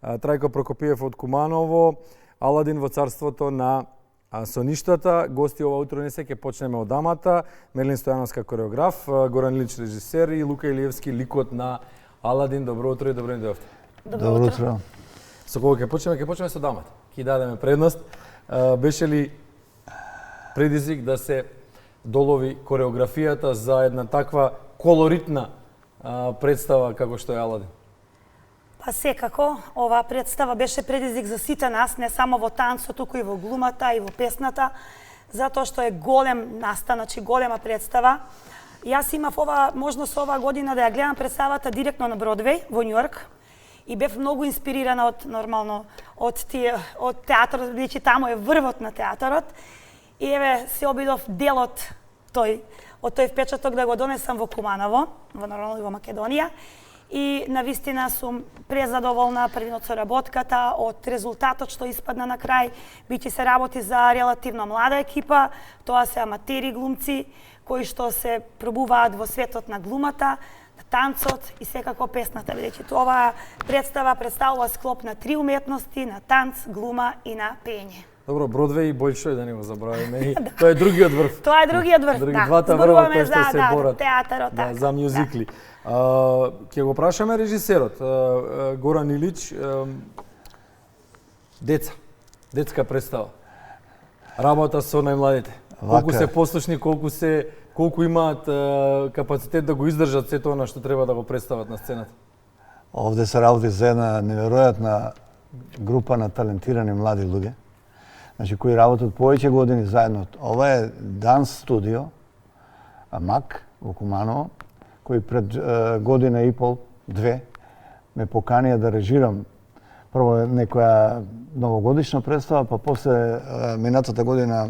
Трајко Прокопиев од Куманово, Аладин во царството на соништата. Гости ова утро не се ќе почнеме од дамата, Мерлин Стојановска кореограф, Горан Илич режисер и Лука Илиевски ликот на Аладин. Добро утро и добро ни дојавте. Добро утро. Со кого ќе почнеме? Ќе почнеме со дамата. Ќе дадеме предност. Беше ли предизвик да се долови кореографијата за една таква колоритна представа како што е Аладин? Па секако, оваа представа беше предизвик за сите нас, не само во танцот, туку и во глумата и во песната, затоа што е голем настан, значи голема представа. Јас имав можност оваа година да ја гледам представата директно на Бродвеј во Њујорк и бев многу инспирирана од театарот, бидејќи таму е врвот на театарот. И еве се обидов дел од тој впечаток да го донесам во Куманово, нормално и во Македонија. И навистина сум презадоволна првиот со работката, од резултатот што испадна на крај, биќе се работи за релативно млада екипа, тоа се аматери глумци кои што се пробуваат во светот на глумата, на танцот и секако песната, бидејќи оваа представува склоп на три уметности, на танц, глума и на пење. Добро, Бродвеј и Бољшој да не го забравиме. Тоа е другиот врв. Тоа е другиот врв, да. Двата врва кои што се борат театарот, така. За мјузикли. Ќе го прашаме режисерот, Горан Илич, детска представа. Работа со најмладите. Колку се послушни, колку имаат капацитет да го издржат сето она што треба да го представат на сцената. Овде се работи за една неверојатна група на талентирани млади луѓе, значи кои работат повеќе години заедно. Ова е данс студио, МАК во Куманово, кој пред година и пол, две, ме поканија да режирам прво некоја новогодишна представа, па после минатата година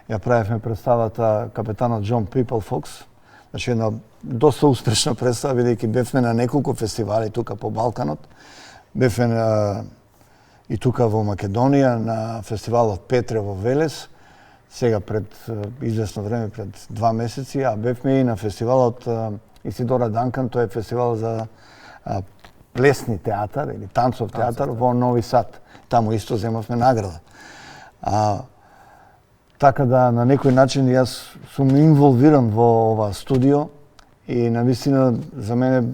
ја правевме представата Капетанот Џон Пипл Фокс, значи една доста успешна представа, бидејќи бевме на неколку фестивали тука по Балканот, бевме и тука во Македонија на фестивалот Петре во Велес, сега пред известно време, пред 2 месеци, а бевме и на фестивалот Исидора Данкан, тоа е фестивал за плесни театар или танцов театар во Нови Сад. Таму исто земавме награда. Така да на некој начин јас сум инволвиран во ова студио и навистина за мене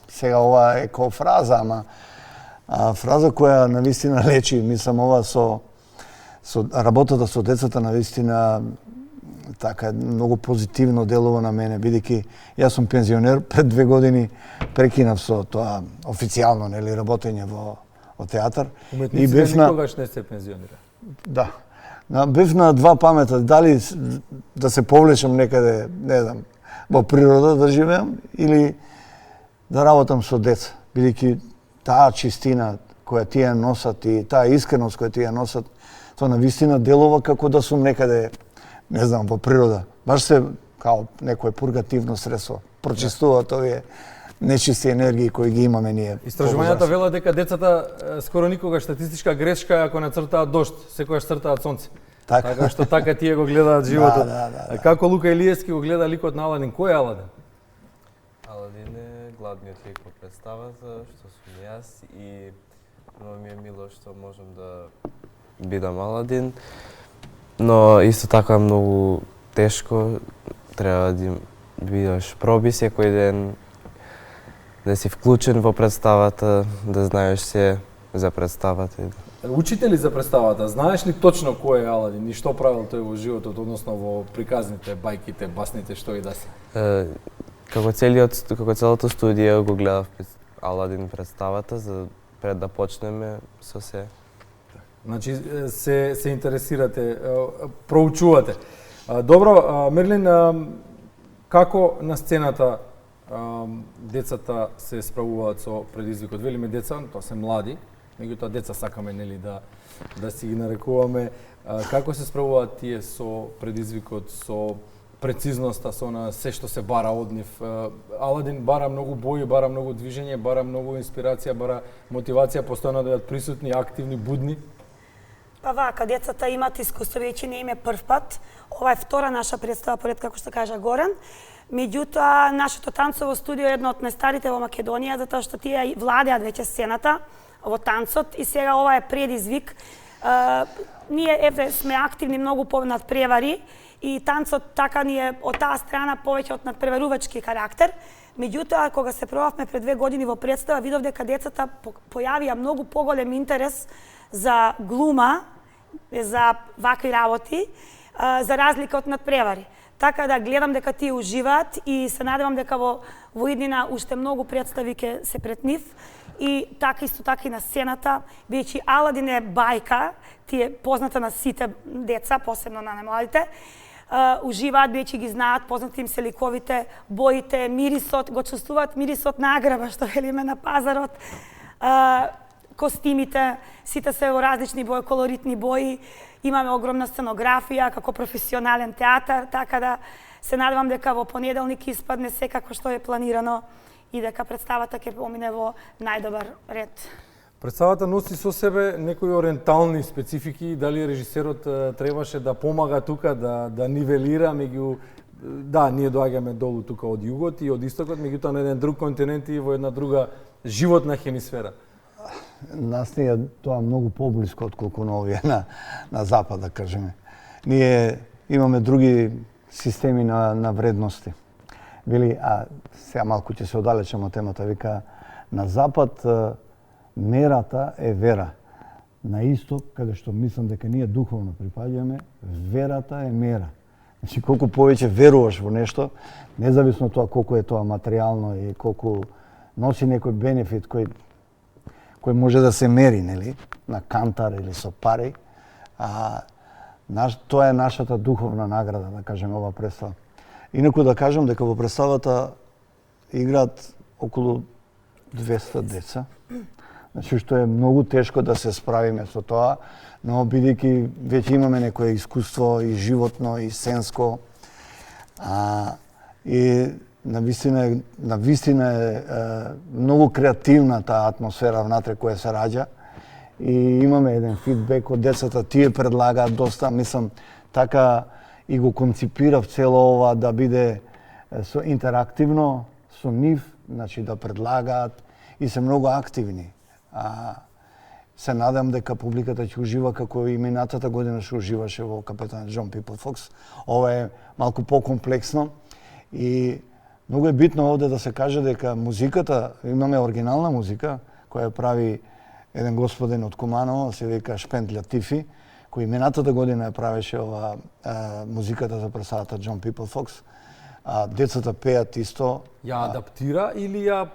сега ова е ко фраза, ама фраза која навистина лечи, мислам ова со работата со децата навистина така многу позитивно делува на мене, бидејќи јас сум пензионер, пред 2 години прекинав со тоа официјално, нели, работење во театар. Уметниците никогаш не се пензионира. Да. Бев на два памета, дали да се повлечам некаде, не знам, во природа да живеам или да работам со деца, бидејќи таа чистина која тие носат и таа искреност која тие носат, тоа навистина делува како да сум некаде, не знам, во природа. Баш се као некое пургативно средство. Прочистуваат овие нечисти енергии кои ги имаме ние. Истражувањата велат дека децата скоро никогаш статистичка грешка ако не цртаат дожд, секогаш цртаат сонце. Така што така тие го гледаат животот. Да. Како Лука Илиевски го гледа ликот на Аладин? Кој е Аладин? Аладин е главниот лик во представата, што сум јас и многу ми е мило што можам да бидам Аладин. Но исто така многу тешко, треба да бидеш проби секој ден, да си вклучен во представата, да знаеш се за представата. Учите ли за представата? Знаеш ли точно кој е Аладин и што правил тој во животот, односно во приказните, бајките, басните, што и да се? Како целото студио го гледав Аладин представата, за пред да почнеме со се. Значи се интересирате, проучувате. Добро, Мерлин, како на сцената децата се справуваат со предизвикот? Велиме деца, тоа се млади, меѓутоа деца сакаме нели да си ги нарекуваме. Како се справуваат тие со предизвикот, со прецизноста, со на се што се бара од нив? Аладин бара многу бои, бара многу движење, бара многу инспирација, бара мотивација, постојано да бидат присутни, активни, будни. Па вака, децата имат искуство, веќе не им е прв пат. Ова е втора наша представа, поред како што кажа Горан. Меѓутоа, нашето танцово студио е едно од најстарите во Македонија, затоа што тие владеат веќе сцената. во танцот и сега ова е предизвик. Ние сме активни многу по надпревари и танцот така ни е од таа страна повеќе од надпреварувачки карактер. Меѓутоа, кога се пробавме пред 2 години во представа, видов дека децата појавија многу поголем интерес за глума, за вакви работи, за разлика од надпревари. Така да гледам дека тие уживаат и се надевам дека во иднина уште многу представи ќе се пред нив. И така исто така и на сцената, бидејќи Аладин е бајка, тие позната на сите деца, посебно на најмладите, уживаат бидејќи ги знаат, познати им се ликовите, боите, мирисот, го чувствуваат мирисот на аграба, што велиме на пазарот, костимите, сите се во различни бои, колоритни бои, имаме огромна сценографија како професионален театар, така да се надевам дека во понеделник испадне секако што е планирано и дека представата ќе помине во најдобар ред. Представата носи со себе некои ориентални специфики, дали режисерот требаше да помага тука, да нивелира меѓу... Да, ние доаѓаме долу тука од југот и од истокот, меѓутоа на еден друг континент и во една друга животна хемисфера. Нас ни е тоа многу поблиско отколку на овие на запад, да кажеме. Ние имаме други системи на вредности. Вели, сега малку ќе се оддалечам од темата, вика, на запад мерата е вера. На исток, каде што мислам дека ние духовно припаѓаме, верата е мера. Значи, колку повеќе веруваш во нешто, независно тоа колку е тоа материјално и колку носи некој бенефит кој може да се мери, нели, на кантар или со пари, тоа е нашата духовна награда, да кажем, ова представа. Инаку да кажам дека во представата играат околу 200 деца, значи што е многу тешко да се справиме со тоа, но бидејќи веќе имаме некое искуство и животно и сенско, и навистина е многу креативна таа атмосфера внатре која се раѓа и имаме еден фидбек од децата, тие предлагаат доста, мислам, така и го конципирав цело ова да биде со интерактивно со нив, значи да предлагаат и се многу активни. Се надам дека публиката ќе ужива како и минатата година што уживаше во Капетан Джон Пипл Фокс. Ова е малку покомплексно и многу е битно овде да се каже дека музиката, имаме оригинална музика која прави еден господин од Куманово, се вика Шпент Латифи, кој минатата година ја правеше ова музиката за представата Джон Пипл Фокс. Децата пеат исто. Ја адаптира или ја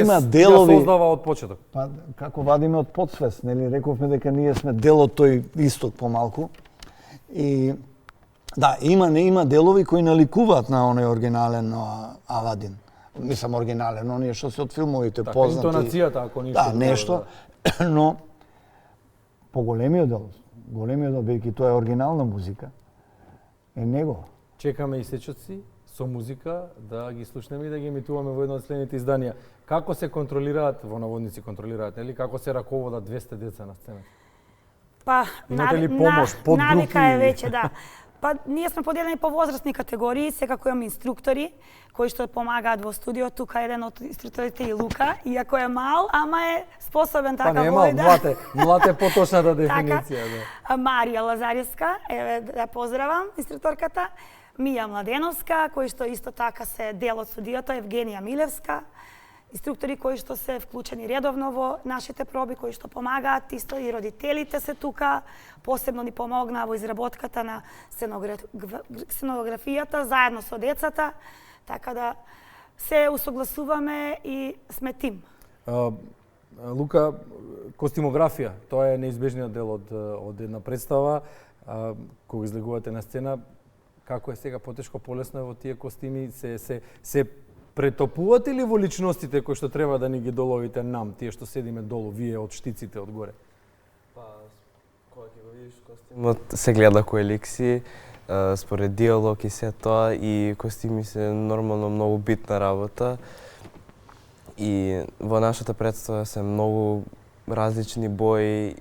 има делови, ја создава од почеток? Па, како вадиме од подсвест, нели, рековме дека ние сме дел од тој исток помалку. И да, има делови кои наликуваат на оној оригинален Аладин. Мислам оригинален, оние што се од филмовите така, познати. Интонацијата, ако ништо. Да, нешто. Но големиот дел, бидејќи тоа е оригинална музика, е него. Чекаме и сечоци со музика да ги слушнеме и да ги емитуваме во едно од следните изданија. Како се контролираат, во наводници контролираат, нели? Како се раководат 200 деца на сцената? Па, имате ли помош, подгрупи? Навика е веќе, да. Па, ние сме поделени по возрастни категории, секако имаме инструктори кои што помагаат во студио. Тука еден од инструкторите е Лука, иако е мал, ама е способен така вој. Па не е мал, млад е поточната дефиниција. Така, Марија Лазаревска, еве да поздравам, инструкторката. Мија Младеновска, кои што исто така се дел од студиото, Евгенија Милевска, инструктори кои што се вклучени редовно во нашите проби, кои што помагаат, исто и родителите се тука, посебно ни помогнаа во изработката на сценографијата заедно со децата, така да се усогласуваме и сме тим. Лука, костимографија, тоа е неизбежниот дел од една представа, кога излегувате на сцена. Како е сега потешко, полесно е во тие костими, се претопувате ли во личностите кои што треба да ни ги доловите нам, тие што седиме долу, вие од штиците од горе? Па, кога ќе го видиш костимот, се гледа кој лик си, според диалог и се тоа, и костими се нормално многу битна работа. И во нашата представа се многу различни бои,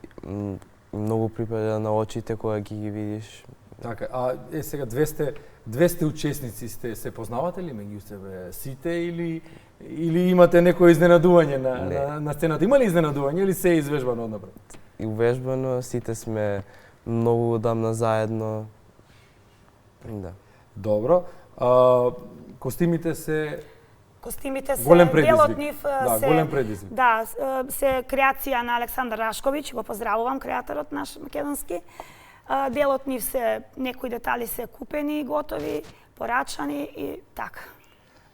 многу припаѓа на очите кога ги видиш. Така, сега 200 учесници се познавате ли меѓу себе сите или Или имате некое изненадување Не. на сцената? Има ли изненадување или се е извежбано однапред? И увежбано, сите сме многу одамна заедно. Да. Добро. Костимите се Костимите се голем предизвик. дел од нив Да, се голем предизвик. Да, се креација на Александар Рашковиќ, го поздравувам, креаторот наш македонски. Дел од нив се некои детали се купени, готови, порачани и така.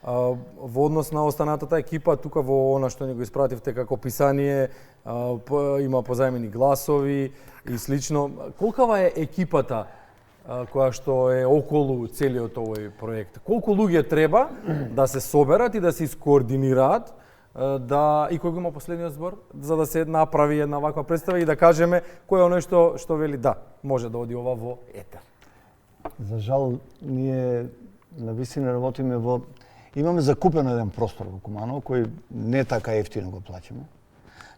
Во однос на останатата екипа, тука во она што ни го испративте како писание, има позајмени гласови и слично. Колкава е екипата која што е околу целиот овој проект? Колку луѓе треба да се соберат и да се искоординираат, да и кој го има последниот збор, за да се направи една ваква представа и да кажеме кој е оној што вели да, може да оди ова во етер? За жал, ние навистина работиме во... Имаме закупен еден простор во Куманово, кој не така ефтино го плаќаме.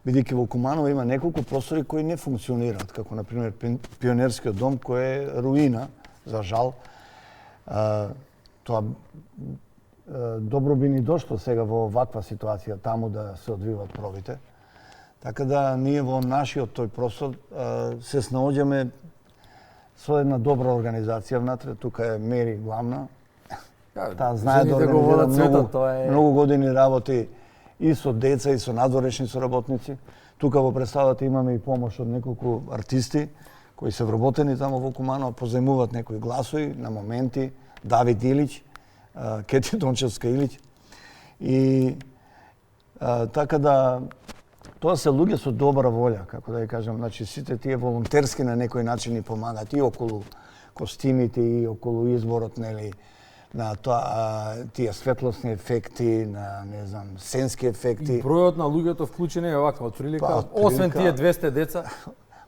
Бидејќи во Куманово има неколку простори кои не функционираат, како например Пионерскиот дом кој е руина, за жал. Тоа добро би ни дошло сега во ваква ситуација таму да се одвиваат пробите. Така да ние во нашиот тој простор се снаоѓаме со една добра организација внатре. Тука е Мери главна. Таа знае да организира многу години работи и со деца и со надворешни соработници. Тука во представата имаме и помош од неколку артисти кои се вработени таму во Куманово, позајмуваат некои гласови на моменти, Давид Илич, Кети Дончевска Илич. И така да тоа се луѓе со добра волја, како да ја кажам, значи сите тие волонтерски на некој начин ни помагаат и околу костимите и околу изборот, нели, на тоа тие светлосни ефекти, на не знам, сценски ефекти. И бројот на луѓето вклучени е вака, отприлика, освен тие 200 деца,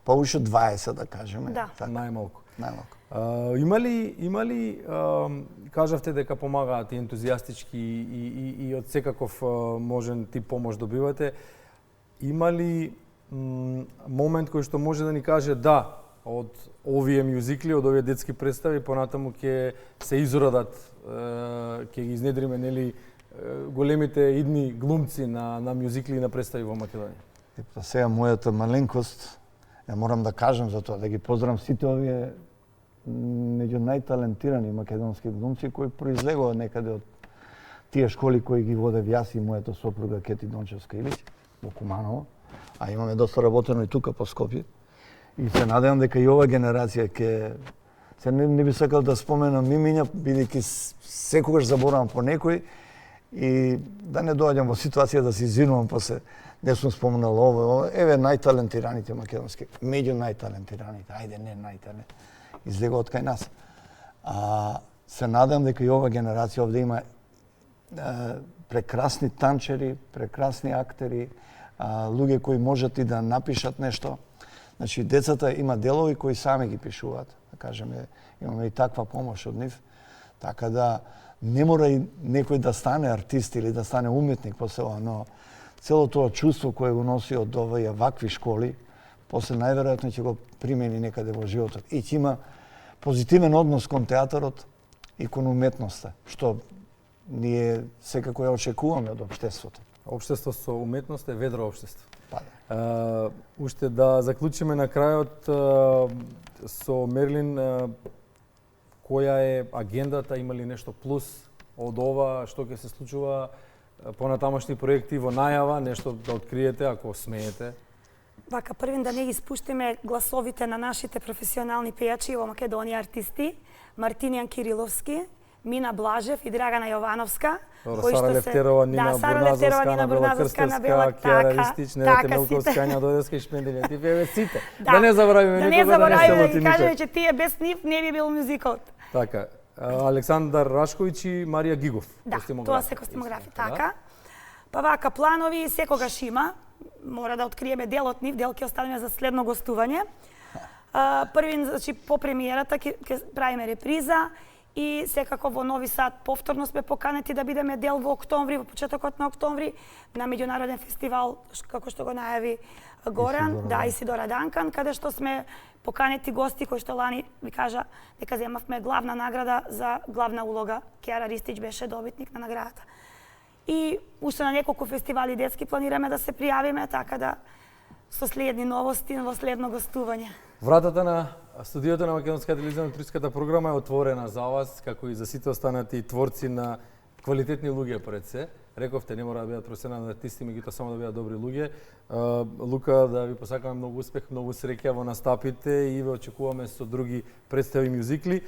па уште 20 да кажеме. Да. Така. најмалку. Најмалку. Има ли кажавте дека помагаат и ентузијастички и од секаков можен тип помош добивате? Има ли момент кој што може да ни каже да, од овие мюзикли, од овие детски представи, понатаму ќе се изродат, ќе ги изнедриме, нели, големите идни глумци на мюзикли и на представи во Македонија? Па сега мојата маленкост, ја морам да кажам за тоа, да ги поздравам сите овие меѓу најталентирани македонски глумци кои произлегува некаде од тие школи кои ги водев јас и мојата сопруга Кети Дончевска Илич во Куманово, а имаме доста работено и тука по Скопје. И се надевам дека и ова генерација ќе... Се не би сакал да споменам имиња, бидејќи секогаш заборавам по некој и да не доаѓам во ситуација да се извинувам после не сум спомнал ово. Еве најталентираните македонски, меѓу најталентираните, ајде не најталентираните, излегуваат кај нас. Се надевам дека и ова генерација овде има прекрасни танчери, прекрасни актери, луѓе кои можат и да напишат нешто. Значи, децата има делови кои сами ги пишуваат, да кажеме, имаме и таква помош од нив, така да не мора и некој да стане артист или да стане уметник после ова, но цело тоа чувство кое го носи од овие вакви школи, после најверојатно ќе го примени некаде во животот и ќе има позитивен однос кон театарот и кон уметноста, што ние секако ја очекуваме од општеството. Општество со уметност е ведро општество. Па, Уште да заклучиме на крајот со Мерлин, која е агендата, има ли нешто плюс од ова, што ќе се случува, понатамошни проекти во најава, нешто да откриете ако смеете? Вака, првин да не ги спуштиме гласовите на нашите професионални пејачи во Македонија артисти, Мартинијан Кириловски, Мина Блажев и Драгана Јовановска. Сара Левтерова, Нина Бурназовска, Набела Кјара Ристич, Недете Мелковска, Ања Додеска и Шпенделија. Тие сите. Да не заборавиме никога, да не заборавиме да кажеме че тие без нив не би бил мюзикот. Така. Александар Рашковиќ и Марија Гигов. Да, тоа се костимографи, така. Па вака, планови секогаш има. Мора да откриеме дел од нив, дел ќе оставиме за следно гостување. Првин, значи, по премиерата ќе правиме реприза и секако во Нови Сад повторно сме поканети да бидеме дел во октомври, во почетокот на октомври, на меѓународен фестивал, како што го најави Горан, Исидора Данкан, каде што сме поканети гости кои што лани ви кажа дека земавме главна награда за главна улога. Кјара Ристич беше добитник на наградата. И уште на неколку фестивали детски планираме да се пријавиме, така да со следни новости во следно гостување. Вратата на студиото на Македонска телевизија на туристската програма е отворена за вас, како и за сите останати творци на квалитетни луѓе пред се. Рековте, не мора да бидат професионални артисти, меѓутоа само да бидат добри луѓе. Лука, да ви посакаме многу успех, многу среќа во настапите и ве очекуваме со други представи мюзикли.